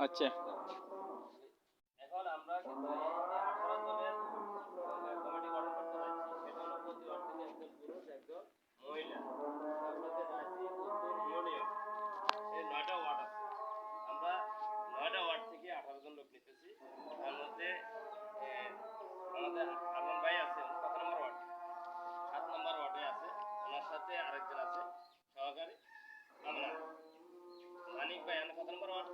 আচ্ছা এখন আমরা কিন্তু এই 18 জনের কমিটি গঠন করতে যাচ্ছি। সেটা হলো প্রতি ওয়ার্ড থেকে একজন পুরুষ, একজন মহিলা। তারপরে রাশি উত্তর ইউনিয়ন এই 9টা ওয়ার্ড আছে। আমরা 9টা ওয়ার্ড থেকে 18 জন লোক নিতেছি। তার মধ্যে আমাদের আলম ভাই আছে, কত নম্বর ওয়ার্ড? 7 নম্বর ওয়ার্ডে আছে। ওনার সাথে আরেকজন আছে সহকারী আমরা মানিক ভাই। কত নম্বর ওয়ার্ড?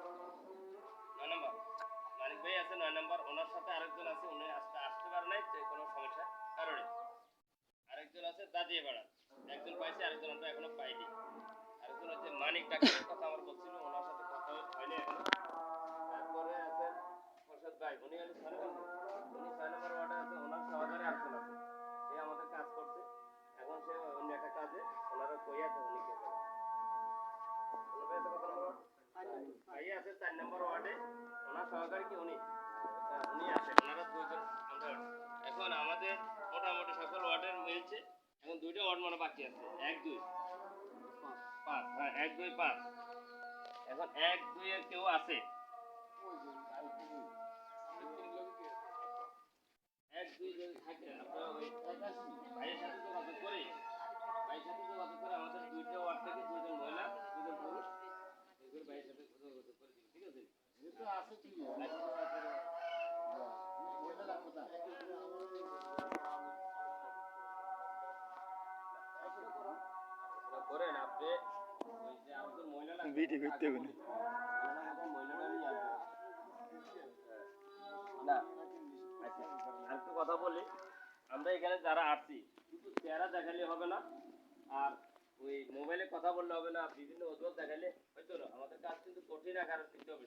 9 নম্বর। মানিক ভাই আছে 9 নম্বর। ওনার সাথে আরেকজন আছে, উনি আসতে পারে নাই যে কোনো সমস্যার কারণে। আরেকজন আছে দাদিয়াপাড়া, একজন পাইছে, আরেকজন আমরা এখনো পাইনি। আরেকজন হচ্ছে মানিক ডাক্তারের কথা আমার বলছিল, ওনার সাথে কথা হয়নি এখনো। তারপরে আছেন প্রসাদ ভাই, উনি হলেন 6 নম্বর। উনি 6 নম্বর ওয়ার্ডে আছে, ওনার সহকারী আরেকজন আছে। সে আমাদের কাজ করছে, এখন সে অন্য একটা কাজে ওনারা কইয়া দেয় উনি কে করে। কত নম্বর? ভাই আছে 4 নম্বর ওয়ার্ডে, ওনার সহকারী কি উনি আছে, ওনারা দুইজন আমরা। এখন আমাদের মোটামুটি সকল ওয়ার্ডের মিলছে। এখন 2টা ওয়ার্ড মনে বাকি আছে, 1 2 5। হ্যাঁ 1 2 5। এখন 1 2 এর কেউ আছে? 1 2 যদি থাকে আপনারা ওই ভাইয়ের সাথে যোগাযোগ করে, আমাদের 2টা ওয়ার্ড থেকে 2জন মহিলা 2জন পুরুষ এগুলো ভাইয়ের সাথে যোগাযোগ করে দিন, ঠিক আছে? যেহেতু আছে কি করেন আপনি ওই যে আমাদের মহিলা ভিডিও করতে হবে না না। আচ্ছা আরেকটু কথা বলি, আমরা এখানে যারা আসছি শুধু চেহারা দেখালে হবে না, আর ওই মোবাইলে কথা বললে হবে না, বিভিন্ন অজুহাত দেখালে হয়তো না। আমাদের কাজ কিন্তু কঠিন আকারে দিতে হবে।